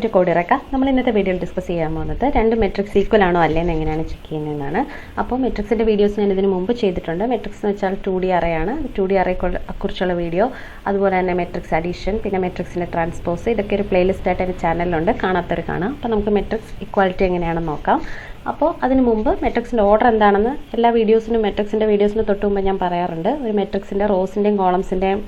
Welcome to CodeEureka. നമ്മൾ ഇന്നത്തെ വീഡിയോയിൽ ഡിസ്കസ് ചെയ്യാൻ പോകുന്നത് രണ്ട് മെട്രിക്സ് ഈക്വൽ ആണോ അല്ലേന്ന് എങ്ങനെയാണ് ചെക്ക് ചെയ്യുന്നതെന്നാണ്. അപ്പോൾ മെട്രിക്സിൻ്റെ വീഡിയോസ് ഞാൻ ഇതിന് മുമ്പ് ചെയ്തിട്ടുണ്ട്. മെട്രിക്സ് എന്ന് വെച്ചാൽ 2D അറേ ആണ്. 2D അറേ കുറിച്ചുള്ള വീഡിയോ, അതുപോലെ തന്നെ മെട്രിക്സ് അഡീഷൻ, പിന്നെ മെട്രിക്സിൻ്റെ ട്രാൻസ്പോസ്, ഇതൊക്കെ ഒരു പ്ലേലിസ്റ്റ് ആയിട്ട് എൻ്റെ ചാനലിലുണ്ട്, കാണാത്തവർ കാണാം. അപ്പോൾ നമുക്ക് മെട്രിക്സ് ഇക്വാലിറ്റി എങ്ങനെയാണെന്ന് നോക്കാം. അപ്പോൾ അതിന് മുമ്പ് മെട്രിക്സിൻ്റെ ഓർഡർ എന്താണെന്ന് എല്ലാ വീഡിയോസിനും മെട്രിക്സിൻ്റെ വീഡിയോസിന് തൊട്ട് മുമ്പ് ഞാൻ പറയാറുണ്ട്. ഒരു മെട്രിക്സിൻ്റെ റോസിൻ്റെയും കോളംസിൻ്റെയും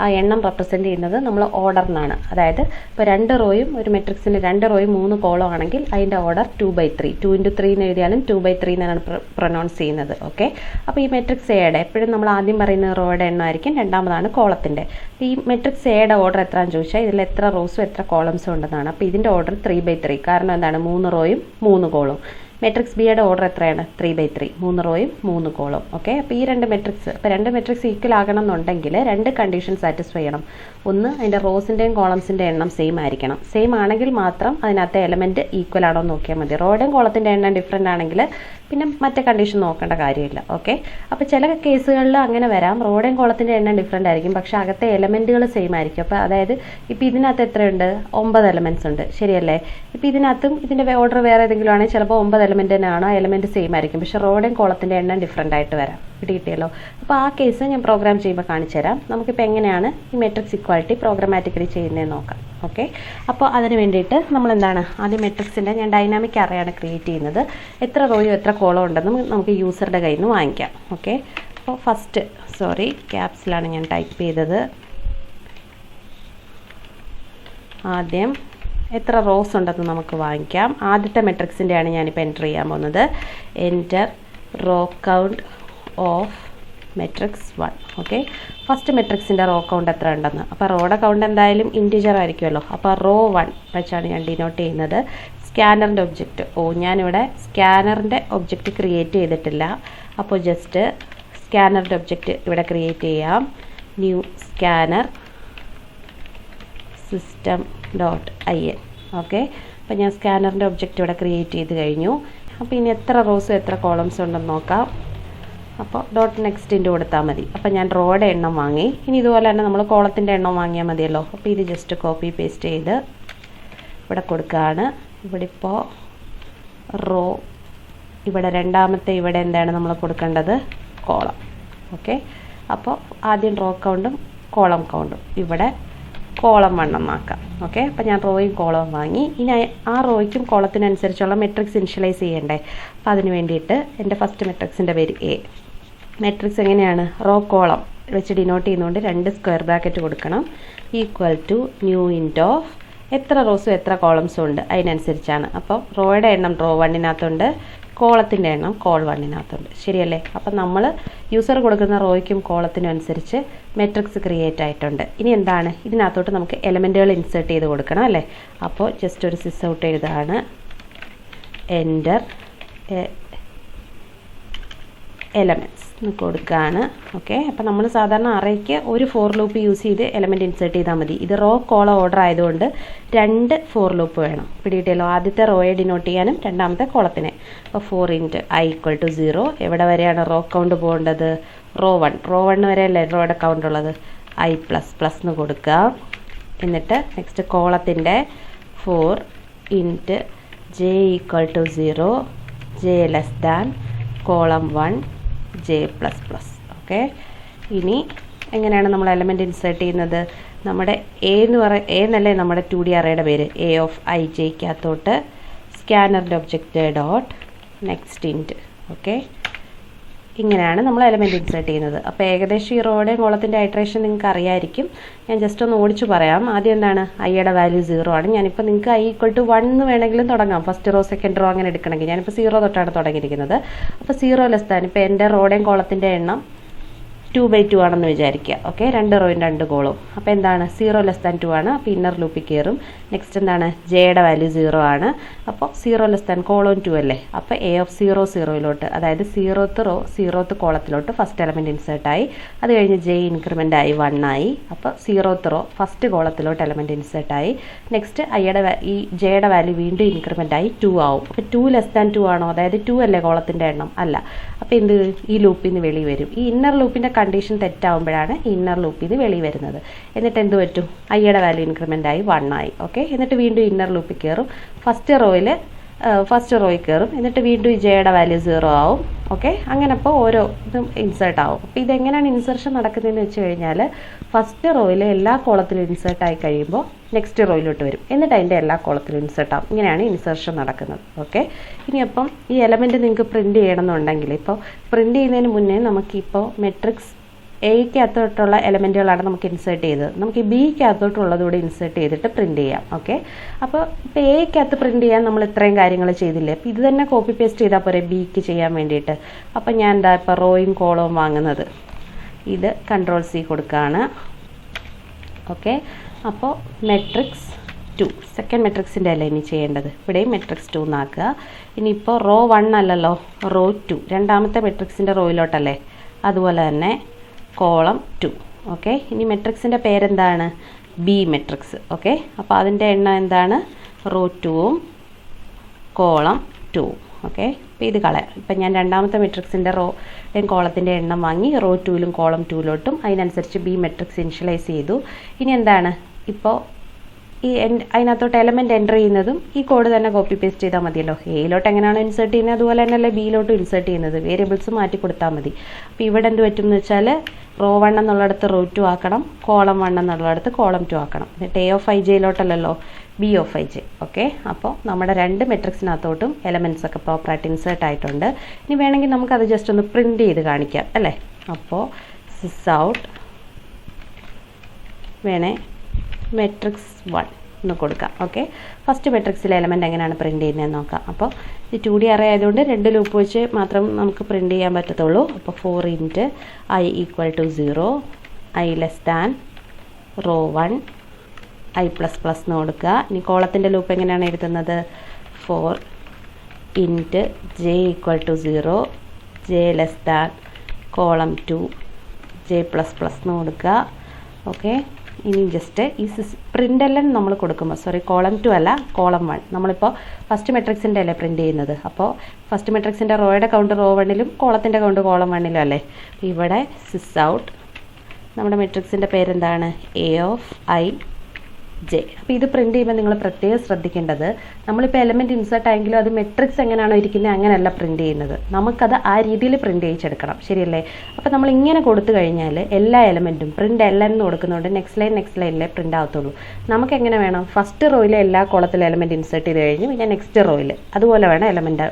ആ എണ്ണം റെപ്രസെൻറ്റ് ചെയ്യുന്നത് നമ്മൾ ഓർഡറിനാണ്. അതായത് ഇപ്പോൾ 2 റോയും ഒരു മെട്രിക്സിൻ്റെ 2 റോയും 3 കോളം ആണെങ്കിൽ അതിൻ്റെ ഓർഡർ 2/3, 2 × 3 എന്ന് എഴുതിയാലും 2/3 എന്നാണ് പ്രൊനൗൺസ് ചെയ്യുന്നത്. ഓക്കെ, അപ്പോൾ ഈ മെട്രിക്സ് എയുടെ എപ്പോഴും നമ്മൾ ആദ്യം പറയുന്ന റോയുടെ എണ്ണമായിരിക്കും, രണ്ടാമതാണ് കോളത്തിൻ്റെ. ഈ മെട്രിക്സ് എയുടെ ഓർഡർ എത്രയാണെന്ന് ചോദിച്ചാൽ ഇതിൽ എത്ര റോസും എത്ര കോളംസും ഉണ്ടെന്നാണ്. അപ്പോൾ ഇതിൻ്റെ ഓർഡർ 3/3, കാരണം എന്താണ്, 3 റോയും 3 കോളവും. മെട്രിക്സ് ബിയുടെ ഓർഡർ എത്രയാണ്, 3/3, 3 റോയും 3 കോളവും. ഓക്കെ, അപ്പോൾ ഈ രണ്ട് മെട്രിക്സ്, ഇപ്പോൾ രണ്ട് മെട്രിക്സ് ഈക്വൽ ആകണം എന്നുണ്ടെങ്കിൽ 2 കണ്ടീഷൻ സാറ്റിസ്ഫൈ ചെയ്യണം. ഒന്ന്, അതിൻ്റെ റോസിൻ്റെയും കോളംസിൻ്റെ എണ്ണം സെയിം ആയിരിക്കണം. സെയിം ആണെങ്കിൽ മാത്രം അതിനകത്തെ എലമെൻറ്റ് ഈക്വൽ ആണോ എന്ന് നോക്കിയാൽ മതി. റോയുടെയും കോളത്തിൻ്റെ എണ്ണം ഡിഫറെൻ്റ് ആണെങ്കിൽ പിന്നെ മറ്റേ കണ്ടീഷൻ നോക്കേണ്ട കാര്യമില്ല. ഓക്കെ, അപ്പോൾ ചില കേസുകളിൽ അങ്ങനെ വരാം, റോയുടെയും കോളത്തിൻ്റെ എണ്ണം ഡിഫറെൻ്റ് ആയിരിക്കും, പക്ഷേ അകത്തെ എലമെൻറ്റുകൾ സെയിം ആയിരിക്കും. അപ്പോൾ അതായത് ഇപ്പോൾ ഇതിനകത്ത് എത്രയുണ്ട്, 9 എലമെൻറ്റ്സ് ഉണ്ട്, ശരിയല്ലേ? ഇപ്പോൾ ഇതിനകത്തും ഇതിൻ്റെ ഓർഡർ വേറെ ഏതെങ്കിലും ആണെങ്കിൽ ചിലപ്പോൾ 9 എലമെൻറ്റ് തന്നെയാണ്, ആ എലമെൻറ്റ് സെയിം ആയിരിക്കും, പക്ഷേ റോയുടെയും കോളത്തിൻ്റെ എണ്ണം ഡിഫറെൻ്റ് ആയിട്ട് വരാം. കിട്ടിയല്ലോ. അപ്പോൾ ആ കേസ് ഞാൻ പ്രോഗ്രാം ചെയ്യുമ്പോൾ കാണിച്ചു തരാം. നമുക്കിപ്പോൾ എങ്ങനെയാണ് ഈ മെട്രിക്സ് ഇക്വാലിറ്റി പ്രോഗ്രാമാറ്റിക്കലി ചെയ്യുന്നതെന്ന് നോക്കാം. ഓക്കെ, അപ്പോൾ അതിന് വേണ്ടിയിട്ട് നമ്മളെന്താണ്, ആദ്യം മെട്രിക്സിൻ്റെ ഞാൻ ഡൈനാമിക് അറേയാണ് ക്രിയേറ്റ് ചെയ്യുന്നത്. എത്ര റോയോ എത്ര കോളോ ഉണ്ടെന്ന് നമുക്ക് യൂസറുടെ കയ്യിൽ നിന്ന് വാങ്ങിക്കാം. ഓക്കെ, അപ്പോൾ ഫസ്റ്റ് ക്യാപ്സിലാണ് ഞാൻ ടൈപ്പ് ചെയ്തത്. ആദ്യം എത്ര റോസ് ഉണ്ടെന്ന് നമുക്ക് വാങ്ങിക്കാം. ആദ്യത്തെ മെട്രിക്സിൻ്റെയാണ് ഞാനിപ്പോൾ എൻ്റർ ചെയ്യാൻ പോകുന്നത്. Enter row count of matrix 1. Okay, first മെട്രിക്സിൻ്റെ റോ കൗണ്ട് എത്ര ഉണ്ടെന്ന്. അപ്പോൾ റോയുടെ കൗണ്ട് എന്തായാലും ഇൻറ്റിജർ ആയിരിക്കുമല്ലോ. അപ്പോൾ റോ 1 വെച്ചാണ് ഞാൻ ഡിനോട്ട് ചെയ്യുന്നത്. സ്കാനറിൻ്റെ ഒബ്ജക്റ്റ്, ഞാനിവിടെ സ്കാനറിൻ്റെ ഒബ്ജക്റ്റ് ക്രിയേറ്റ് ചെയ്തിട്ടില്ല. അപ്പോൾ ജസ്റ്റ് സ്കാനറിൻ്റെ ഒബ്ജക്റ്റ് ഇവിടെ ക്രിയേറ്റ് ചെയ്യാം. New scanner system.in. ഓക്കെ, അപ്പോൾ ഞാൻ സ്കാനറിൻ്റെ ഒബ്ജക്റ്റ് ഇവിടെ ക്രിയേറ്റ് ചെയ്ത് കഴിഞ്ഞു. അപ്പോൾ ഇനി എത്ര റോസും എത്ര കോളംസും ഉണ്ടെന്ന് നോക്കാം. അപ്പോൾ .next കൊടുത്താൽ മതി. അപ്പോൾ ഞാൻ റോയുടെ എണ്ണം വാങ്ങി. ഇനി ഇതുപോലെ തന്നെ നമ്മൾ കോളത്തിൻ്റെ എണ്ണം വാങ്ങിയാൽ മതിയല്ലോ. അപ്പോൾ ഇത് ജസ്റ്റ് കോപ്പി പേസ്റ്റ് ചെയ്ത് ഇവിടെ കൊടുക്കുകയാണ്. ഇവിടെ ഇപ്പോൾ റോ, ഇവിടെ രണ്ടാമത്തെ ഇവിടെ എന്താണ് നമ്മൾ കൊടുക്കേണ്ടത്, കോളം. ഓക്കെ, അപ്പോൾ ആദ്യം റോ കൗണ്ടും കോളം കൗണ്ടും ഇവിടെ കോളം 1 എന്നാക്കാം. ഓക്കെ, അപ്പോൾ ഞാൻ റോയും കോളവും വാങ്ങി. ഇനി ആ റോയ്ക്കും കോളത്തിനനുസരിച്ചുള്ള മെട്രിക്സ് ഇനിഷ്യലൈസ് ചെയ്യണ്ടേ. അപ്പോൾ അതിന് വേണ്ടിയിട്ട് എൻ്റെ ഫസ്റ്റ് മെട്രിക്സിൻ്റെ പേര് എ. മെട്രിക്സ് എങ്ങനെയാണ്, റോ കോളം വെച്ച് ഡിനോട്ട് ചെയ്യുന്നതുകൊണ്ട് 2 സ്ക്വയർ ബ്രാക്കറ്റ് കൊടുക്കണം. ഈക്വൽ ടു ന്യൂ ഇൻറ്റ് ഓഫ് എത്ര റോസും എത്ര കോളംസും ഉണ്ട് അതിനനുസരിച്ചാണ്. അപ്പോൾ റോയുടെ എണ്ണം റോ 1-നകത്തുണ്ട്, കോളത്തിൻ്റെ എണ്ണം കോൾ 1-നകത്തുണ്ട്, ശരിയല്ലേ? അപ്പം നമ്മൾ യൂസർ കൊടുക്കുന്ന റോയ്ക്കും കോളത്തിനും അനുസരിച്ച് മെട്രിക്സ് ക്രിയേറ്റ് ആയിട്ടുണ്ട്. ഇനി എന്താണ്, ഇതിനകത്തോട്ട് നമുക്ക് എലമെൻറ്റുകൾ ഇൻസേർട്ട് ചെയ്ത് കൊടുക്കണം അല്ലേ. അപ്പോൾ ജസ്റ്റ് ഒരു സിസ് ഔട്ട് എഴുതാണ്. എൻ്റർ എലമെൻറ്റ്സ് എന്ന് കൊടുക്കുകയാണ്. ഓക്കെ, അപ്പോൾ നമ്മൾ സാധാരണ അറേക്ക് ഒരു ഫോർ ലൂപ്പ് യൂസ് ചെയ്ത് എലമെൻറ്റ് ഇൻസേർട്ട് ചെയ്താൽ മതി. ഇത് റോ കോളം ഓർഡർ ആയതുകൊണ്ട് 2 ഫോർ ലൂപ്പ് വേണം. പിടിയിട്ടല്ലോ, ആദ്യത്തെ റോയെ ഡിനോട്ട് ചെയ്യാനും രണ്ടാമത്തെ കോളത്തിനെ. അപ്പോൾ 4 × i = 0. എവിടെ വരെയാണ് റോ കൗണ്ട് പോകേണ്ടത്, റോ 1 വരെയല്ലേ റോയുടെ കൗണ്ട് ഉള്ളത്. i++ എന്ന് കൊടുക്കുക. എന്നിട്ട് നെക്സ്റ്റ് കോളത്തിൻ്റെ 4 × j = 0, j <, 1 j++. ഓക്കെ, ഇനി എങ്ങനെയാണ് നമ്മൾ എലമെൻറ്റ് ഇൻസേർട്ട് ചെയ്യുന്നത്, നമ്മുടെ എ എന്നല്ലേ നമ്മുടെ 2D അറേയുടെ പേര്, a of ijക്കകത്തോട്ട് സ്കാനറിൻ്റെ ഒബ്ജക്റ്റ് .next int. ഓക്കെ, ഇങ്ങനെയാണ് നമ്മൾ എലമെൻറ്റ് ഇൻസേർട്ട് ചെയ്യുന്നത്. അപ്പോൾ ഏകദേശം ഈ റോയുടെയും കോളത്തിൻ്റെ ഐട്രേഷൻ നിങ്ങൾക്ക് അറിയാമായിരിക്കും. ഞാൻ ജസ്റ്റ് ഒന്ന് ഓടിച്ചു പറയാം. ആദ്യം എന്താണ്, ഐയുടെ വാല്യൂ 0 ആണ്. ഞാനിപ്പോൾ നിങ്ങൾക്ക് i = 1 എന്ന് വേണമെങ്കിലും തുടങ്ങാം. ഫസ്റ്റ് റോ സെക്കൻഡ് റോ അങ്ങനെ എടുക്കണമെങ്കിൽ. ഞാനിപ്പോൾ 0 തൊട്ടാണ് തുടങ്ങിയിരിക്കുന്നത്. അപ്പോൾ 0 ഇപ്പോൾ എൻ്റെ റോയുടെയും കോളത്തിൻ്റെ എണ്ണം 2/2 ആണെന്ന് വിചാരിക്കുക. ഓക്കെ, 2 റോയും 2 കോളും. അപ്പോൾ എന്താണ്, 0 < 2 ആണ്. അപ്പോൾ ഇന്നർ ലൂപ്പിൽ കയറും. നെക്സ്റ്റ് എന്താണ്, ജെയുടെ വാല്യൂ 0 ആണ്. അപ്പോൾ 0 <, കോളം 2 അല്ലേ. അപ്പോൾ a of 0 0 അതായത് 0th റോ 0th കോളത്തിലോട്ട് ഫസ്റ്റ് എലമെൻറ്റ് ഇൻസേർട്ടായി. അത് കഴിഞ്ഞ് j ഇൻക്രിമെൻ്റ് ആയി 1 ആയി. അപ്പോൾ 0th റോ ഫസ്റ്റ് കോളത്തിലോട്ട് എലമെൻറ്റ് ഇൻസേർട്ടായി. നെക്സ്റ്റ് ഈ ജെയുടെ വാല്യൂ വീണ്ടും ഇൻക്രിമെൻ്റ് ആയി 2 ആവും. അപ്പോൾ 2 <, 2 ആണോ, അതായത് 2 അല്ലേ കോളത്തിൻ്റെ എണ്ണം, അല്ല. അപ്പോൾ എന്ത്, ഈ ലൂപ്പിൽ നിന്ന് വെളി വരും. ഈ ഇന്നർ ലൂപ്പിൻ്റെ കണ്ടീഷൻ തെറ്റാവുമ്പോഴാണ് ഇന്നർ ലൂപ്പിൽ നിന്ന് വെളി വരുന്നത്. എന്നിട്ട് എന്ത് പറ്റും, ഐയുടെ വാല്യൂ ഇൻക്രിമെൻ്റ് ആയി 1 ആയി. ഓക്കെ, എന്നിട്ട് വീണ്ടും ഇന്നർ ലൂപ്പിൽ കയറും, ഫസ്റ്റ് റോയിൽ കയറും, എന്നിട്ട് വീണ്ടും ജെയുടെ വാല്യൂ 0 ആവും. ഓക്കെ, അങ്ങനെ അപ്പോൾ ഓരോ ഇതും ഇൻസേർട്ട് ആവും. അപ്പോൾ ഇതെങ്ങനെയാണ് ഇൻസർഷൻ നടക്കുന്നതെന്ന് വെച്ച് കഴിഞ്ഞാൽ ഫസ്റ്റ് റോയിൽ എല്ലാ കോളത്തിലും ഇൻസേർട്ട് ആയി കഴിയുമ്പോൾ നെക്സ്റ്റ് റോയിലോട്ട് വരും, എന്നിട്ട് അതിൻ്റെ എല്ലാ കോളത്തിലും ഇൻസേർട്ട് ആവും. ഇങ്ങനെയാണ് ഇൻസർഷൻ നടക്കുന്നത്. ഓക്കെ, ഇനിയപ്പം ഈ എലമെൻറ്റ് നിങ്ങൾക്ക് പ്രിൻറ്റ് ചെയ്യണമെന്നുണ്ടെങ്കിൽ ഇപ്പോൾ പ്രിൻറ്റ് ചെയ്യുന്നതിന് മുന്നേ നമുക്കിപ്പോൾ മെട്രിക്സ് എയ്ക്കകത്തോട്ടുള്ള എലമെൻറ്റുകളാണ് നമുക്ക് ഇൻസേർട്ട് ചെയ്തത്. നമുക്ക് ഈ ബിക്കകത്തോട്ടുള്ളതുകൂടെ ഇൻസേർട്ട് ചെയ്തിട്ട് പ്രിൻറ്റ് ചെയ്യാം. ഓക്കെ, അപ്പോൾ ഇപ്പോൾ എയ്ക്കകത്ത് പ്രിൻറ്റ് ചെയ്യാൻ നമ്മൾ ഇത്രയും കാര്യങ്ങൾ ചെയ്തില്ലേ, അപ്പോൾ ഇത് തന്നെ കോപ്പി പേസ്റ്റ് ചെയ്താൽ പോരെ ബിക്ക് ചെയ്യാൻ വേണ്ടിയിട്ട്. അപ്പോൾ ഞാൻ എന്താ ഇപ്പോൾ റോയും കോളവും വാങ്ങുന്നത്, ഇത് Ctrl+C കൊടുക്കുകയാണ്. ഓക്കെ, അപ്പോൾ മെട്രിക്സ് 2 സെക്കൻഡ് മെട്രിക്സിൻ്റെ അല്ല ഇനി ചെയ്യേണ്ടത്, ഇവിടെയും മെട്രിക്സ് 2 എന്നാക്കുക. ഇനിയിപ്പോൾ റോ 1 അല്ലല്ലോ, റോ 2 രണ്ടാമത്തെ മെട്രിക്സിൻ്റെ റോയിലോട്ടല്ലേ, അതുപോലെ തന്നെ കോളം 2. ഓക്കെ, ഇനി മെട്രിക്സിൻ്റെ പേരെന്താണ്, ബി മെട്രിക്സ്. ഓക്കെ, അപ്പോൾ അതിൻ്റെ എണ്ണം എന്താണ്, റോ 2ഉം കോളം 2ഉം. ഓക്കെ, അപ്പോൾ ഇത് കളയാം. ഇപ്പം ഞാൻ രണ്ടാമത്തെ മെട്രിക്സിൻ്റെ റോയും കോളത്തിൻ്റെ എണ്ണം വാങ്ങി റോ 2ലും കോളം 2ലോട്ടും അതിനനുസരിച്ച് ബി മെട്രിക്സ് ഇനിഷ്യലൈസ് ചെയ്തു. ഇനി എന്താണ്, ഇപ്പോൾ ഈ അതിനകത്തോട്ട് എലമെൻറ്റ് എൻ്റർ ചെയ്യുന്നതും ഈ കോഡ് തന്നെ കോപ്പി പേസ്റ്റ് ചെയ്താൽ മതിയല്ലോ. എയിലോട്ട് എങ്ങനെയാണോ ഇൻസേർട്ട് ചെയ്യുന്നത് അതുപോലെ തന്നെയല്ലേ ബിയിലോട്ടും ഇൻസേർട്ട് ചെയ്യുന്നത്, വേരിയബിൾസ് മാറ്റി കൊടുത്താൽ മതി. അപ്പോൾ ഇവിടെ എന്ത് പറ്റും എന്ന് വെച്ചാൽ റോ 1 എന്നുള്ളിടത്ത് റോ 2 ആക്കണം, കോളം 1 എന്നുള്ളിടത്ത് കോളം 2 ആക്കണം. എന്നിട്ട് A(i)യിലോട്ടല്ലല്ലോ B(i)j. ഓക്കെ, അപ്പോൾ നമ്മുടെ രണ്ട് മെട്രിക്സിനകത്തോട്ടും എലമെൻറ്റ്സ് ഒക്കെ പ്രോപ്പറായിട്ട് ഇൻസേർട്ട് ആയിട്ടുണ്ട്. ഇനി വേണമെങ്കിൽ നമുക്കത് ജസ്റ്റ് ഒന്ന് പ്രിൻറ്റ് ചെയ്ത് കാണിക്കാം അല്ലേ. അപ്പോൾ സിസ് വേണേ മെട്രിക്സ് 1 എന്ന് കൊടുക്കാം. ഓക്കെ, ഫസ്റ്റ് മെട്രിക്സിലെ എലമെൻറ്റ് എങ്ങനെയാണ് പ്രിൻറ്റ് ചെയ്യുന്നതെന്ന് നോക്കാം. അപ്പോൾ ഇത് 2D അറേ ആയതുകൊണ്ട് 2 ലൂപ്പ് വെച്ച് മാത്രം നമുക്ക് പ്രിൻറ്റ് ചെയ്യാൻ പറ്റത്തുള്ളൂ. അപ്പോൾ 4 × i = 0, i < റോ 1 i++ എന്ന് കൊടുക്കുക. ഇനി കോളത്തിൻ്റെ ലൂപ്പ് എങ്ങനെയാണ് എഴുതുന്നത്, 4 × j = 0, j കോളം 2 j++ എന്ന് കൊടുക്കുക. ഓക്കെ, ഇനി ജസ്റ്റ് ഈ പ്രിൻ്റെല്ലാം നമ്മൾ കൊടുക്കുമ്പോൾ കോളം 2 അല്ല കോളം 1, നമ്മളിപ്പോൾ ഫസ്റ്റ് മെട്രിക്സിൻ്റെ അല്ലേ പ്രിൻറ്റ് ചെയ്യുന്നത്. അപ്പോൾ ഫസ്റ്റ് മെട്രിക്സിൻ്റെ റോയുടെ കൗണ്ട് റോ 1ലും കോളത്തിൻ്റെ കൗണ്ട് കോളം 1ലും അല്ലേ. ഇവിടെ സിസ് ഔട്ട് നമ്മുടെ മെട്രിക്സിൻ്റെ പേരെന്താണ്, A(i)j. അപ്പോൾ ഇത് പ്രിൻറ്റ് ചെയ്യുമ്പോൾ നിങ്ങൾ പ്രത്യേകം ശ്രദ്ധിക്കേണ്ടത്, നമ്മളിപ്പോൾ എലമെൻറ്റ് ഇൻസേർട്ട് ആയെങ്കിലും അത് മെട്രിക്സ് എങ്ങനെയാണോ ഇരിക്കുന്നത് അങ്ങനെയല്ല പ്രിൻറ്റ് ചെയ്യുന്നത്, നമുക്കത് ആ രീതിയിൽ പ്രിൻറ്റ് ചെയ്യിച്ചെടുക്കണം. ശരിയല്ലേ. അപ്പോൾ നമ്മൾ ഇങ്ങനെ കൊടുത്തു കഴിഞ്ഞാൽ എല്ലാ എലമെൻറ്റും പ്രിൻറ്റ് LN എന്ന് കൊടുക്കുന്നതുകൊണ്ട് നെക്സ്റ്റ് ലൈനിലെ പ്രിൻറ്റ് ആകത്തുള്ളൂ. നമുക്ക് എങ്ങനെ വേണം, ഫസ്റ്റ് റോയിലെ എല്ലാ കോളത്തിലും എലമെൻറ്റ് ഇൻസേർട്ട് ചെയ്ത് കഴിഞ്ഞ് പിന്നെ നെക്സ്റ്റ് റോയിൽ അതുപോലെ വേണം എലമെൻറ്റ്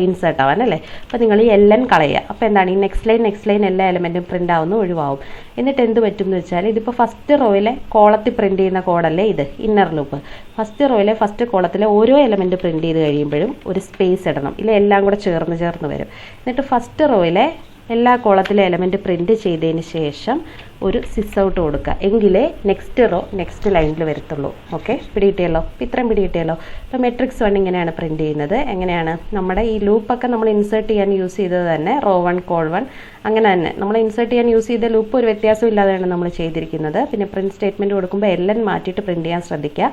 ഇൻസേർട്ട് ആവാൻ അല്ലേ. അപ്പോൾ നിങ്ങൾ ഈ LN കളയുക. അപ്പോൾ എന്താണ്, ഈ നെക്സ്റ്റ് ലൈൻ എല്ലാ എലമെൻറ്റും പ്രിൻ്റ് ആവുന്ന ഒഴിവാകും. എന്നിട്ട് എന്ത് പറ്റും എന്ന് വെച്ചാൽ ഇതിപ്പോൾ ഫസ്റ്റ് റോയിലെ കോളത്തിൽ പ്രിൻറ്റ് ചെയ്യുന്ന കോഡല്ലേ ഇത്, ഇന്നർ ലൂപ്പ്. ഫസ്റ്റ് റോയിലെ ഫസ്റ്റ് കോളത്തിലെ ഓരോ എലമെൻറ്റ് പ്രിൻറ്റ് ചെയ്ത് കഴിയുമ്പോഴും ഒരു സ്പേസ് ഇടണം, ഇല്ല എല്ലാം കൂടെ ചേർന്ന് വരും. എന്നിട്ട് ഫസ്റ്റ് റോയിലെ എല്ലാ കോളത്തിലെ എലമെൻറ്റ് പ്രിൻറ്റ് ചെയ്തതിന് ശേഷം ഒരു സിസ് ഔട്ട് കൊടുക്കുക, എങ്കിലേ നെക്സ്റ്റ് റോ നെക്സ്റ്റ് ലൈനിൽ വരത്തുള്ളൂ. ഓക്കെ, പിടികിട്ടിയല്ലോ. അപ്പോൾ ഇത്രയും പിടികിട്ടിയല്ലോ. അപ്പോൾ മെട്രിക്സ് 1 ഇങ്ങനെയാണ് പ്രിൻറ്റ് ചെയ്യുന്നത്. എങ്ങനെയാണ്, നമ്മുടെ ഈ ലൂപ്പൊക്കെ നമ്മൾ ഇൻസേർട്ട് ചെയ്യാൻ യൂസ് ചെയ്തത് തന്നെ റോ 1 കോൾ 1 അങ്ങനെ തന്നെ നമ്മൾ ഇൻസേർട്ട് ചെയ്യാൻ യൂസ് ചെയ്ത ലൂപ്പ് ഒരു വ്യത്യാസം ഇല്ലാതെയാണ് നമ്മൾ ചെയ്തിരിക്കുന്നത്. പിന്നെ പ്രിൻറ്റ് സ്റ്റേറ്റ്മെൻറ്റ് കൊടുക്കുമ്പോൾ LN മാറ്റിയിട്ട് പ്രിൻറ്റ് ചെയ്യാൻ ശ്രദ്ധിക്കുക.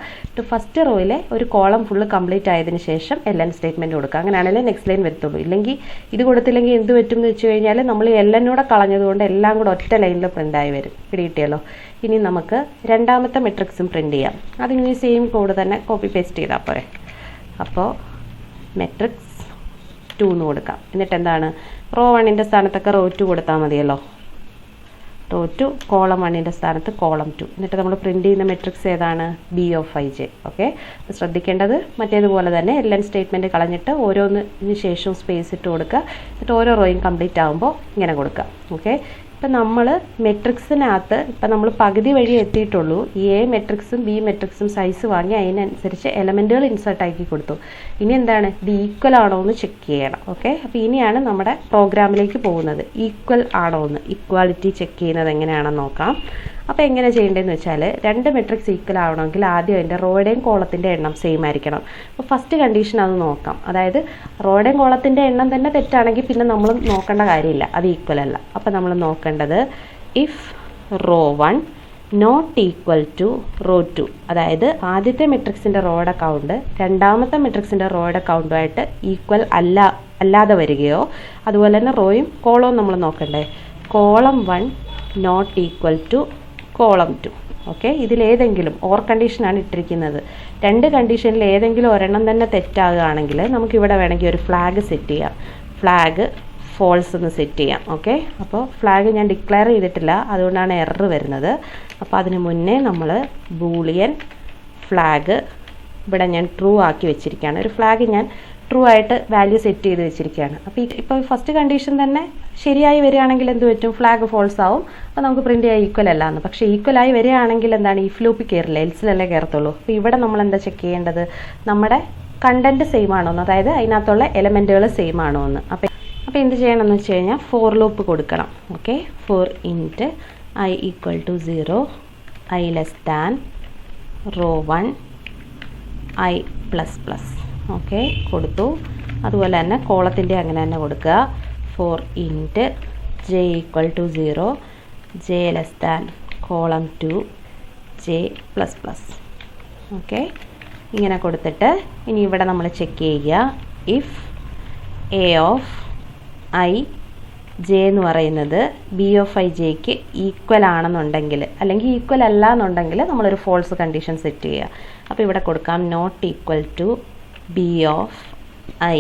ഫസ്റ്റ് റോയിലെ ഒരു കോളം ഫുള്ള് കംപ്ലീറ്റ് ആയതിനു ശേഷം LN സ്റ്റേറ്റ്മെൻറ്റ് കൊടുക്കുക, അങ്ങനെയാണെങ്കിൽ നെക്സ്റ്റ് ലൈൻ വരത്തുള്ളൂ. ഇല്ലെങ്കിൽ ഇത് കൊടുത്തില്ലെങ്കിൽ എന്ത് പറ്റും എന്ന് വെച്ച് കഴിഞ്ഞാൽ നമ്മൾ LN കളഞ്ഞതുകൊണ്ട് എല്ലാം കൂടെ ഒറ്റ ലൈനിൽ പ്രിൻ്റ് ആയി വരും. പിടികിട്ടിയല്ലോ. ഇനി നമുക്ക് രണ്ടാമത്തെ മെട്രിക്സും പ്രിൻറ്റ് ചെയ്യാം. അതിന് സെയിം കോഡ് തന്നെ കോപ്പി പേസ്റ്റ് ചെയ്താൽ പോരെ. അപ്പോൾ മെട്രിക്സ് 2 എന്ന് കൊടുക്കാം. എന്നിട്ട് എന്താണ്, റോ 1ൻ്റെ സ്ഥാനത്തൊക്കെ റോ 2 കൊടുത്താൽ മതിയല്ലോ. റോ 2 കോളം 1ൻ്റെ സ്ഥാനത്ത് കോളം 2. എന്നിട്ട് നമ്മൾ പ്രിൻറ്റ് ചെയ്യുന്ന മെട്രിക്സ് ഏതാണ്, B(i)j. ഓക്കെ, ശ്രദ്ധിക്കേണ്ടത് മറ്റേതുപോലെ തന്നെ LN സ്റ്റേറ്റ്മെൻറ്റ് കളഞ്ഞിട്ട് ഓരോന്നിന് ശേഷവും സ്പേസ് ഇട്ട് കൊടുക്കുക. എന്നിട്ട് ഓരോ റോയും കംപ്ലീറ്റ് ആകുമ്പോൾ ഇങ്ങനെ കൊടുക്കുക. ഓക്കെ, ഇപ്പം നമ്മൾ മെട്രിക്സിനകത്ത് ഇപ്പം നമ്മൾ പകുതി വഴി എത്തിയിട്ടുള്ളൂ. ഈ A മെട്രിക്സും B മെട്രിക്സും സൈസ് വാങ്ങി അതിനനുസരിച്ച് എലമെൻറ്റുകൾ ഇൻസേർട്ട് ആക്കി കൊടുത്തു. ഇനി എന്താണ്, ഇത് ഈക്വൽ ആണോ എന്ന് ചെക്ക് ചെയ്യണം. ഓക്കെ, അപ്പോൾ ഇനിയാണ് നമ്മുടെ പ്രോഗ്രാമിലേക്ക് പോകുന്നത്. ഈക്വൽ ആണോ എന്ന്, ഇക്വാലിറ്റി ചെക്ക് ചെയ്യുന്നത് എങ്ങനെയാണെന്ന് നോക്കാം. അപ്പോൾ എങ്ങനെ ചെയ്യേണ്ടതെന്ന് വെച്ചാൽ രണ്ട് മെട്രിക്സ് ഈക്വൽ ആവണമെങ്കിൽ ആദ്യം അതിൻ്റെ റോയുടെയും കോളത്തിൻ്റെ എണ്ണം സെയിം ആയിരിക്കണം. അപ്പോൾ ഫസ്റ്റ് കണ്ടീഷൻ അത് നോക്കാം. അതായത് റോയുടെയും കോളത്തിൻ്റെ എണ്ണം തന്നെ തെറ്റാണെങ്കിൽ പിന്നെ നമ്മൾ നോക്കേണ്ട കാര്യമില്ല, അത് ഈക്വൽ അല്ല. അപ്പോൾ നമ്മൾ നോക്കേണ്ടത് if row 1 not equal to row 2, അതായത് ആദ്യത്തെ മെട്രിക്സിൻ്റെ റോയുടെ കൗണ്ട് രണ്ടാമത്തെ മെട്രിക്സിൻ്റെ റോയുടെ കൗണ്ടുമായിട്ട് ഈക്വൽ അല്ലാതെ വരികയോ, അതുപോലെ തന്നെ റോയും കോളവും നമ്മൾ നോക്കണ്ടേ. Column 1 not equal to column 2. Okay, ഇതിലേതെങ്കിലും ഓർ കണ്ടീഷനാണ് ഇട്ടിരിക്കുന്നത്. രണ്ട് കണ്ടീഷനിൽ ഏതെങ്കിലും ഒരെണ്ണം തന്നെ തെറ്റാകുകയാണെങ്കിൽ നമുക്കിവിടെ വേണമെങ്കിൽ ഒരു ഫ്ലാഗ് സെറ്റ് ചെയ്യാം. ഫ്ലാഗ് ഫോൾസ് എന്ന് സെറ്റ് ചെയ്യാം. ഓക്കെ, അപ്പോൾ ഫ്ലാഗ് ഞാൻ ഡിക്ലെയർ ചെയ്തിട്ടില്ല, അതുകൊണ്ടാണ് എറർ വരുന്നത്. അപ്പോൾ അതിന് മുന്നേ നമ്മൾ ബൂളിയൻ ഫ്ലാഗ് ഇവിടെ ഞാൻ ട്രൂ ആക്കി വെച്ചിരിക്കുകയാണ്. ഒരു ഫ്ലാഗ് ഞാൻ ട്രൂ ആയിട്ട് വാല്യൂ സെറ്റ് ചെയ്ത് വെച്ചിരിക്കുകയാണ്. അപ്പോൾ ഇപ്പോൾ ഫസ്റ്റ് കണ്ടീഷൻ തന്നെ ശരിയായി വരികയാണെങ്കിൽ എന്ത് പറ്റും? ഫ്ലാഗ് ഫോൾസ് ആവും. അപ്പോൾ നമുക്ക് പ്രിൻറ്റ് ചെയ്യാൻ ഈക്വൽ അല്ല എന്ന്. പക്ഷേ ഈക്വലായി വരികയാണെങ്കിൽ എന്താണ്? ഇഫ് ലൂപ്പിൽ കയറില്ല, എൽസിലല്ലേ കയറത്തുള്ളൂ. അപ്പോൾ ഇവിടെ നമ്മൾ എന്താ ചെക്ക് ചെയ്യേണ്ടത്? നമ്മുടെ കണ്ടൻറ്റ് സെയിം ആണോ എന്ന്, അതായത് അതിനകത്തുള്ള എലമെൻറ്റുകൾ സെയിം ആണോ എന്ന്. അപ്പോൾ എന്ത് ചെയ്യണമെന്ന് വെച്ച് കഴിഞ്ഞാൽ ഫോർ ലൂപ്പ് കൊടുക്കണം. Okay, for int I equal to 0, I less than row 1 I plus plus. Okay, കൊടുത്തു. അതുപോലെ തന്നെ കോളത്തിൻ്റെ അങ്ങനെ തന്നെ കൊടുക്കുക. For int j equal to 0, j less than column 2 j plus plus. Okay, ഇങ്ങനെ കൊടുത്തിട്ട് ഇനി ഇവിടെ നമ്മൾ ചെക്ക് ചെയ്യുക. If a of I j എന്ന് പറയുന്നത് b ഓഫ് I jക്ക് ഈക്വൽ ആണെന്നുണ്ടെങ്കിൽ, അല്ലെങ്കിൽ ഈക്വൽ അല്ല എന്നുണ്ടെങ്കിൽ നമ്മളൊരു ഫോൾസ് കണ്ടീഷൻ സെറ്റ് ചെയ്യുക. അപ്പോൾ ഇവിടെ കൊടുക്കാം not equal to b of I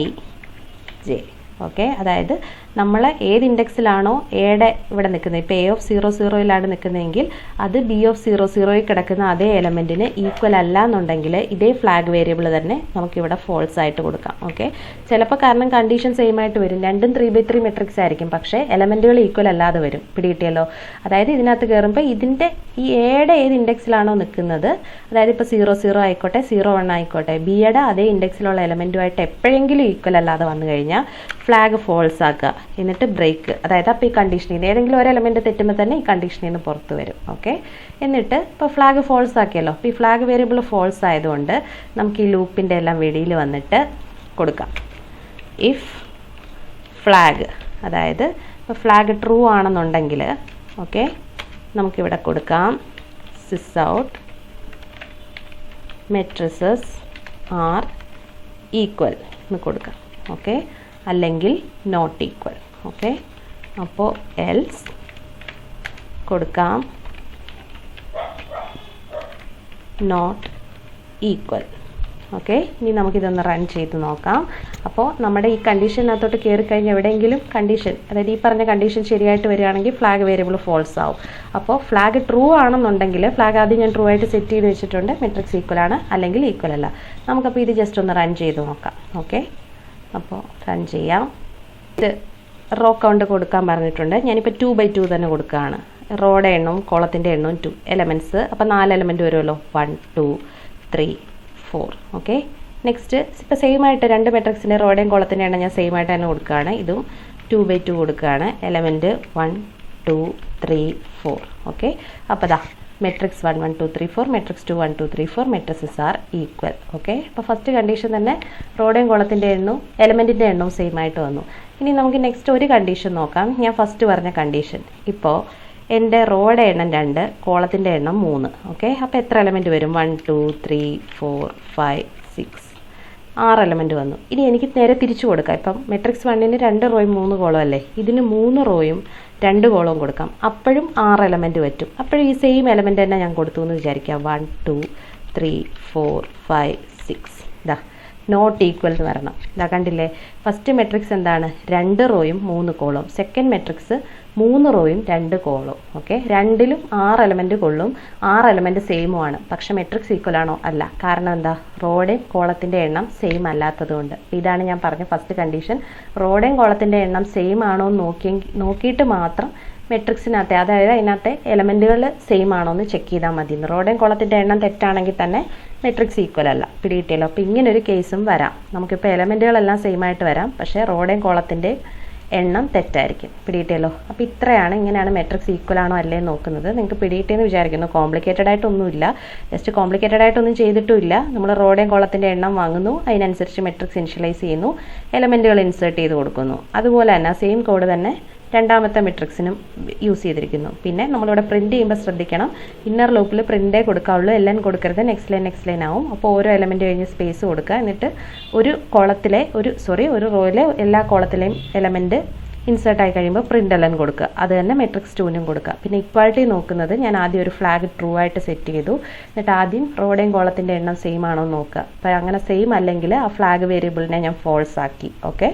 j. Okay, അതായത് നമ്മൾ ഏത് ഇൻഡെക്സിലാണോ എയുടെ ഇവിടെ നിൽക്കുന്നത്, ഇപ്പോൾ a ഓഫ് 00 നിൽക്കുന്നതെങ്കിൽ അത് b ഓഫ് 00 കിടക്കുന്ന അതേ എലമെൻറ്റിന് ഈക്വൽ അല്ല എന്നുണ്ടെങ്കിൽ ഇതേ ഫ്ലാഗ് വേരിയബിൾ തന്നെ നമുക്കിവിടെ ഫോൾസ് ആയിട്ട് കൊടുക്കാം. ഓക്കെ, ചിലപ്പോൾ കാരണം കണ്ടീഷൻ സെയിം ആയിട്ട് വരും, രണ്ടും 3x3 മെട്രിക്സ് ആയിരിക്കും, പക്ഷേ എലമെൻറ്റുകൾ ഈക്വൽ അല്ലാതെ വരും. പിടികിട്ടിയല്ലോ? അതായത് ഇതിനകത്ത് കയറുമ്പോൾ ഇതിൻ്റെ ഈ എയുടെ ഏത് ഇൻഡെക്സിലാണോ നിൽക്കുന്നത്, അതായത് ഇപ്പോൾ 00 ആയിക്കോട്ടെ 01 ആയിക്കോട്ടെ, ബിയുടെ അതേ ഇൻഡെക്സിലുള്ള എലമെൻറ്റുമായിട്ട് എപ്പോഴെങ്കിലും ഈക്വൽ അല്ലാതെ വന്നു കഴിഞ്ഞാൽ ഫ്ലാഗ് ഫോൾസ് ആക്കുക. എന്നിട്ട് ബ്രേക്ക്, അതായത് അപ്പോൾ ഈ കണ്ടീഷനിൽ നിന്ന് ഏതെങ്കിലും ഒരു എലമെൻറ്റ് തെറ്റുമ്പോൾ തന്നെ ഈ കണ്ടീഷനിൽ നിന്ന് പുറത്ത് വരും. ഓക്കെ, എന്നിട്ട് ഇപ്പോൾ ഫ്ലാഗ് ഫോൾസ് ആക്കിയല്ലോ. അപ്പോൾ ഈ ഫ്ലാഗ് വേരിയബിൾ ഫോൾസ് ആയതുകൊണ്ട് നമുക്ക് ഈ ലൂപ്പിൻ്റെ എല്ലാം വെളിയിൽ വന്നിട്ട് കൊടുക്കാം. ഇഫ് ഫ്ലാഗ്, അതായത് ഇപ്പോൾ ഫ്ലാഗ് ട്രൂ ആണെന്നുണ്ടെങ്കിൽ ഓക്കെ നമുക്കിവിടെ കൊടുക്കാം സിസ് ഔട്ട് മെട്രിസസ് ആർ ഈക്വൽ എന്ന് കൊടുക്കാം. ഓക്കെ, അല്ലെങ്കിൽ നോട്ട് ഈക്വൽ. ഓക്കെ, അപ്പോൾ എൽസ് കൊടുക്കാം നോട്ട് ഈക്വൽ. ഓക്കെ, ഇനി നമുക്കിതൊന്ന് റൺ ചെയ്ത് നോക്കാം. അപ്പോൾ നമ്മുടെ ഈ കണ്ടീഷനകത്തോട്ട് കയറി കഴിഞ്ഞാൽ എവിടെയെങ്കിലും കണ്ടീഷൻ, അതായത് ഈ പറഞ്ഞ കണ്ടീഷൻ ശരിയായിട്ട് വരികയാണെങ്കിൽ ഫ്ലാഗ് വേരിയബിൾ ഫോൾസ് ആവും. അപ്പോൾ ഫ്ലാഗ് ട്രൂ ആണെന്നുണ്ടെങ്കിൽ ഫ്ലാഗ് ആദ്യം ഞാൻ ട്രൂ ആയിട്ട് സെറ്റ് ചെയ്ത് വെച്ചിട്ടുണ്ട്, മെട്രിക്സ് ഈക്വൽ ആണ്, അല്ലെങ്കിൽ ഈക്വൽ അല്ല. നമുക്കപ്പോൾ ഇത് ജസ്റ്റ് ഒന്ന് റൺ ചെയ്ത് നോക്കാം. ഓക്കെ, അപ്പോൾ റൺ ചെയ്യാം. ഇത് റോ കൗണ്ട് കൊടുക്കാൻ പറഞ്ഞിട്ടുണ്ട്. ഞാനിപ്പോൾ 2x2 തന്നെ കൊടുക്കുകയാണ്. റോയുടെ എണ്ണവും കോളത്തിൻ്റെ എണ്ണവും 2 എലമെൻറ്റ്സ്, അപ്പോൾ 4 എലമെൻറ്റ് വരുമല്ലോ, 1 2 3 4. ഓക്കെ, നെക്സ്റ്റ് ഇപ്പോൾ സെയിം ആയിട്ട് രണ്ട് മെട്രിക്സിൻ്റെ റോയുടെയും കോളത്തിൻ്റെ എണ്ണം ഞാൻ സെയിം ആയിട്ട് തന്നെ കൊടുക്കുകയാണ്. ഇതും 2x2 കൊടുക്കുകയാണ്. എലമെൻറ്റ് 1 2 3 4. ഓക്കെ, അപ്പോൾ ദാ matrix 1 1 2 3 4, matrix 2 1 2 3 4 matrices are equal. Okay, അപ്പോൾ ഫസ്റ്റ് കണ്ടീഷൻ തന്നെ റോയുടെയും കോളത്തിൻ്റെ എണ്ണവും എലമെൻറ്റിൻ്റെ എണ്ണവും സെയിം ആയിട്ട് വന്നു. ഇനി നമുക്ക് നെക്സ്റ്റ് ഒരു കണ്ടീഷൻ നോക്കാം. ഞാൻ ഫസ്റ്റ് പറഞ്ഞ കണ്ടീഷൻ, ഇപ്പോൾ എൻ്റെ റോയുടെ എണ്ണം 2, കോളത്തിൻ്റെ എണ്ണം 3. ഓക്കെ, അപ്പോൾ എത്ര എലമെൻറ്റ് വരും? 1 2 3 4 5 6 6 എലമെൻറ്റ് വന്നു. ഇനി എനിക്ക് നേരെ തിരിച്ചു കൊടുക്കാം. ഇപ്പം മെട്രിക്സ് 1ന് 2 റോയും 3 കോളം അല്ലേ, ഇതിന് 3 റോയും 2 കോളവും കൊടുക്കാം. അപ്പോഴും 6 എലമെൻറ്റ് പറ്റും. അപ്പോഴും ഈ സെയിം എലമെൻറ്റ് തന്നെ ഞാൻ കൊടുത്തു എന്ന് വിചാരിക്കാം. 1 2 3 4 5 6. ഇതാ നോട്ട് ഈക്വൽ എന്ന് വരണം. ഇതാ കണ്ടില്ലേ, ഫസ്റ്റ് മെട്രിക്സ് എന്താണ്? 2 റോയും 3 കോളവും. സെക്കൻഡ് മെട്രിക്സ് 3 റോയും 2 കോളവും. ഓക്കെ, രണ്ടിലും 6 എലമെൻറ്റ് കൊള്ളും, 6 എലമെൻറ്റ് സെയിമും ആണ്. പക്ഷേ മെട്രിക്സ് ഈക്വൽ ആണോ? അല്ല. കാരണം എന്താ? റോയുടെയും കോളത്തിൻ്റെ എണ്ണം സെയിം അല്ലാത്തത് കൊണ്ട്. ഇതാണ് ഞാൻ പറഞ്ഞ ഫസ്റ്റ് കണ്ടീഷൻ. റോയുടെയും കോളത്തിൻ്റെ എണ്ണം സെയിം ആണോ എന്ന് നോക്കിയിട്ട് മാത്രം മെട്രിക്സിനകത്തെ, അതായത് അതിനകത്തെ എലമെൻറ്റുകൾ സെയിം ആണോ എന്ന് ചെക്ക് ചെയ്താൽ മതി. റോയുടെയും കോളത്തിൻ്റെ എണ്ണം തെറ്റാണെങ്കിൽ തന്നെ മെട്രിക്സ് ഈക്വൽ അല്ല. പിടികിട്ടിയല്ലോ? അപ്പോൾ ഇങ്ങനൊരു കേസും വരാം. നമുക്കിപ്പോൾ എലമെൻറ്റുകളെല്ലാം സെയിം ആയിട്ട് വരാം, പക്ഷേ റോയുടെയും കോളത്തിൻ്റെ എണ്ണം തെറ്റായിരിക്കും. പിടികിട്ടിയല്ലോ? അപ്പോൾ ഇങ്ങനെയാണ് മെട്രിക്സ് ഈക്വൽ ആണോ അല്ലേ നോക്കുന്നത്. നിങ്ങൾക്ക് പിടികിട്ടിയെന്ന് വിചാരിക്കുന്നു. കോംപ്ലിക്കേറ്റഡ് ആയിട്ടൊന്നുമില്ല, ജസ്റ്റ് കോംപ്ലിക്കേറ്റഡ് ആയിട്ടൊന്നും ചെയ്തിട്ടുമില്ല. നമ്മൾ റോയുടെയും കോളത്തിൻ്റെ എണ്ണം വാങ്ങുന്നു, അതിനനുസരിച്ച് മെട്രിക്സ് ഇനിഷ്യലൈസ് ചെയ്യുന്നു, എലമെൻറ്റുകൾ ഇൻസേർട്ട് ചെയ്ത് കൊടുക്കുന്നു. അതുപോലെ തന്നെ സെയിം കോഡ് തന്നെ രണ്ടാമത്തെ മെട്രിക്സിനും യൂസ് ചെയ്തിരിക്കുന്നു. പിന്നെ നമ്മളിവിടെ പ്രിൻറ്റ് ചെയ്യുമ്പോൾ ശ്രദ്ധിക്കണം, ഇന്നർ ലൂപ്പിൽ പ്രിൻറ്റേ കൊടുക്കാവുള്ളൂ, എല്ലാം കൊടുക്കരുത്, നെക്സ്റ്റ് ലൈൻ ആവും. അപ്പോൾ ഓരോ എലമെൻറ്റ് കഴിഞ്ഞ് സ്പേസ് കൊടുക്കുക. എന്നിട്ട് ഒരു റോയിലെ എല്ലാ കോളത്തിലെയും എലമെൻറ്റ് ഇൻസേർട്ട് ആയി കഴിയുമ്പോൾ പ്രിൻ്റ് എല്ലാം കൊടുക്കുക. അത് തന്നെ മെട്രിക്സ് 2നും കൊടുക്കുക. പിന്നെ ഇക്വാളിറ്റി നോക്കുന്നത് ഞാൻ ആദ്യം ഒരു ഫ്ലാഗ് ട്രൂ ആയിട്ട് സെറ്റ് ചെയ്തു. എന്നിട്ട് ആദ്യം റോയുടെയും കോളത്തിൻ്റെ എണ്ണം സെയിം ആണോ എന്ന് നോക്കുക. അപ്പോൾ അങ്ങനെ സെയിം അല്ലെങ്കിൽ ആ ഫ്ലാഗ് വേരിയബിളിനെ ഞാൻ ഫോൾസ് ആക്കി. ഓക്കെ,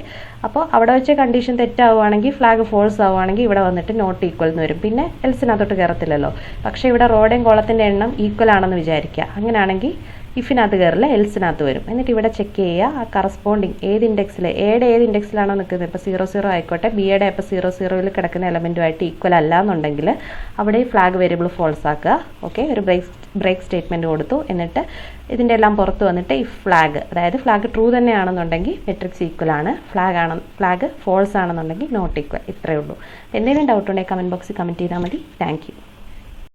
അപ്പോൾ അവിടെ വെച്ച് കണ്ടീഷൻ തെറ്റാവുകയാണെങ്കിൽ ഫ്ലാഗ് ഫോൾസ് ആവുകയാണെങ്കിൽ ഇവിടെ വന്നിട്ട് നോട്ട് ഈക്വൽ എന്ന് വരും. പിന്നെ എൽസിനകത്തോട്ട് കയറത്തില്ലല്ലോ. പക്ഷേ ഇവിടെ റോയുടെയും കോളത്തിൻ്റെ എണ്ണം ഈക്വൽ ആണെന്ന് വിചാരിക്കുക. അങ്ങനെയാണെങ്കിൽ ഇഫിനകത്ത് കയറില്ല, എൽസിനകത്ത് വരും. എന്നിട്ട് ഇവിടെ ചെക്ക് ചെയ്യുക ആ കറസ്പോണ്ടിങ് ഏത് ഇൻഡെക്സിൽ എയുടെ ഏത് ഇൻഡെക്സിലാണോ നിൽക്കുന്നത്. ഇപ്പോൾ 00 ആയിക്കോട്ടെ, ബിയുടെ ഇപ്പോൾ 00ൽ കിടക്കുന്ന എലമെൻറ്റുമായിട്ട് ഈക്വൽ അല്ല എന്നുണ്ടെങ്കിൽ അവിടെ ഈ ഫ്ലാഗ് വേരിയബിൾ ഫോൾസ് ആക്കുക. ഓക്കെ, ഒരു ബ്രേക്ക് സ്റ്റേറ്റ്മെൻറ്റ് കൊടുത്തു. എന്നിട്ട് ഇതിൻ്റെ എല്ലാം പുറത്ത് വന്നിട്ട് ഈ ഫ്ലാഗ്, അതായത് ഫ്ലാഗ് ട്രൂ തന്നെയാണെന്നുണ്ടെങ്കിൽ മെട്രിക്സ് ഈക്വൽ ആണ്, ഫ്ലാഗ് ഫോൾസ് ആണെന്നുണ്ടെങ്കിൽ നോട്ട് ഈക്വൽ. ഇത്രയേ ഉള്ളൂ. എന്തെങ്കിലും ഡൗട്ട് ഉണ്ടെങ്കിൽ കമൻറ്റ് ബോക്സിൽ കമൻറ്റ് ചെയ്താൽ മതി. Thank you.